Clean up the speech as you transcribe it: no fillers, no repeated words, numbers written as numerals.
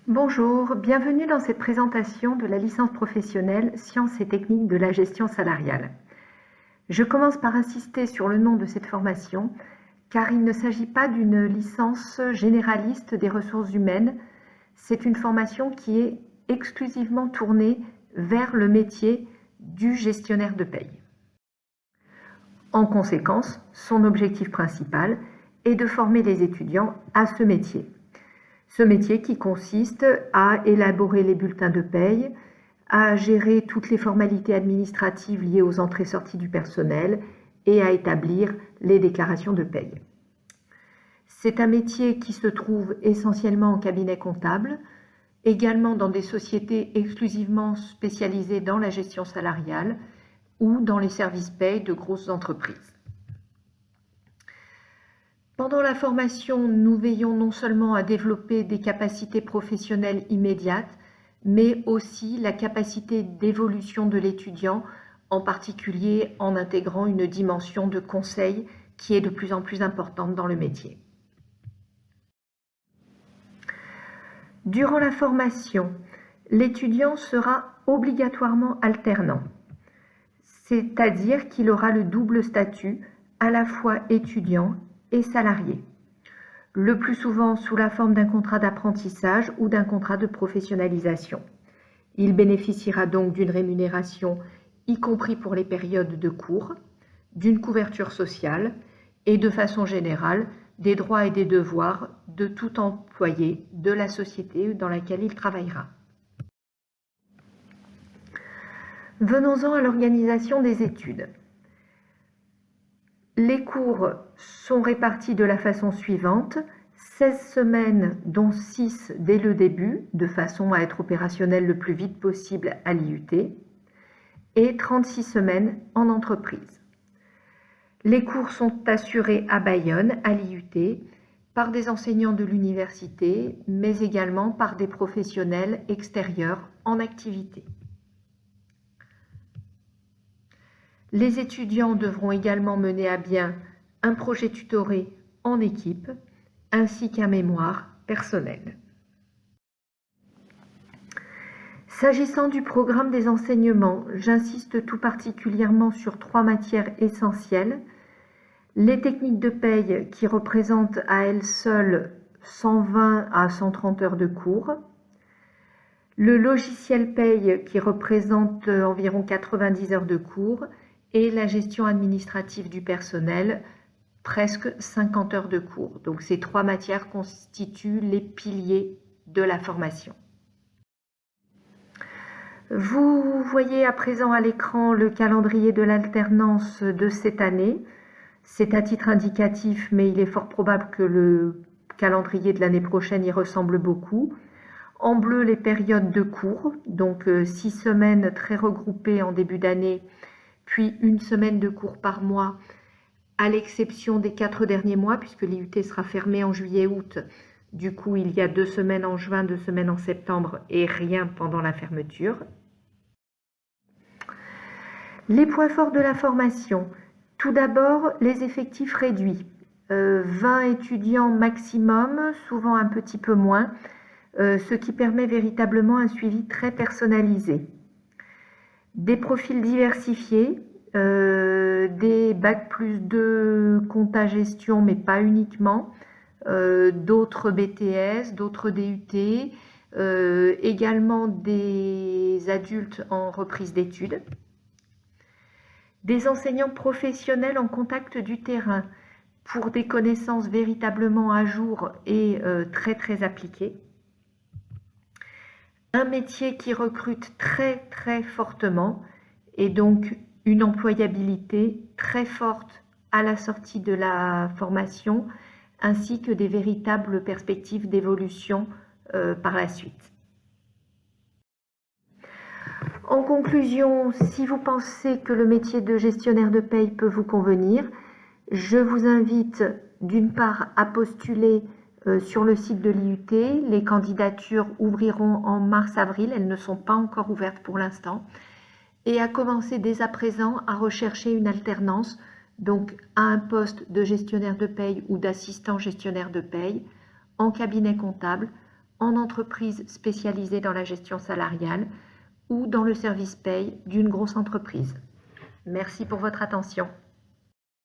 Bonjour, bienvenue dans cette présentation de la licence professionnelle Sciences et techniques de la gestion salariale. Je commence par insister sur le nom de cette formation, car il ne s'agit pas d'une licence généraliste des ressources humaines, c'est une formation qui est exclusivement tournée vers le métier du gestionnaire de paye. En conséquence, son objectif principal est de former les étudiants à ce métier. Ce métier qui consiste à élaborer les bulletins de paye, à gérer toutes les formalités administratives liées aux entrées-sorties du personnel et à établir les déclarations de paye. C'est un métier qui se trouve essentiellement en cabinet comptable, également dans des sociétés exclusivement spécialisées dans la gestion salariale ou dans les services paye de grosses entreprises. Pendant la formation, nous veillons non seulement à développer des capacités professionnelles immédiates, mais aussi la capacité d'évolution de l'étudiant, en particulier en intégrant une dimension de conseil qui est de plus en plus importante dans le métier. Durant la formation, l'étudiant sera obligatoirement alternant, c'est-à-dire qu'il aura le double statut, à la fois étudiant et salarié, le plus souvent sous la forme d'un contrat d'apprentissage ou d'un contrat de professionnalisation. Il bénéficiera donc d'une rémunération, y compris pour les périodes de cours, d'une couverture sociale et de façon générale des droits et des devoirs de tout employé de la société dans laquelle il travaillera. Venons-en à l'organisation des études. Les cours sont répartis de la façon suivante: 16 semaines dont 6 dès le début, de façon à être opérationnel le plus vite possible à l'IUT, et 36 semaines en entreprise. Les cours sont assurés à Bayonne, à l'IUT, par des enseignants de l'université, mais également par des professionnels extérieurs en activité. Les étudiants devront également mener à bien un projet tutoré en équipe, ainsi qu'un mémoire personnel. S'agissant du programme des enseignements, j'insiste tout particulièrement sur 3 matières essentielles: les techniques de paye qui représentent à elles seules 120 à 130 heures de cours, le logiciel paye qui représente environ 90 heures de cours, et la gestion administrative du personnel, presque 50 heures de cours. Donc ces 3 matières constituent les piliers de la formation. Vous voyez à présent à l'écran le calendrier de l'alternance de cette année. C'est à titre indicatif, mais il est fort probable que le calendrier de l'année prochaine y ressemble beaucoup. En bleu, les périodes de cours, donc 6 semaines très regroupées en début d'année, puis 1 semaine de cours par mois, à l'exception des 4 derniers mois, puisque l'IUT sera fermée en juillet-août. Du coup, il y a 2 semaines en juin, 2 semaines en septembre et rien pendant la fermeture. Les points forts de la formation. Tout d'abord, les effectifs réduits. 20 étudiants maximum, souvent un petit peu moins, ce qui permet véritablement un suivi très personnalisé. Des profils diversifiés, des Bac+2 compta gestion, mais pas uniquement, d'autres BTS, d'autres DUT, également des adultes en reprise d'études, des enseignants professionnels en contact du terrain pour des connaissances véritablement à jour et très très appliquées. Un métier qui recrute très très fortement et donc une employabilité très forte à la sortie de la formation, ainsi que des véritables perspectives d'évolution par la suite. En conclusion, si vous pensez que le métier de gestionnaire de paye peut vous convenir, je vous invite d'une part à postuler sur le site de l'IUT. Les candidatures ouvriront en mars-avril, elles ne sont pas encore ouvertes pour l'instant, et à commencer dès à présent à rechercher une alternance, donc à un poste de gestionnaire de paye ou d'assistant gestionnaire de paye, en cabinet comptable, en entreprise spécialisée dans la gestion salariale ou dans le service paye d'une grosse entreprise. Merci pour votre attention.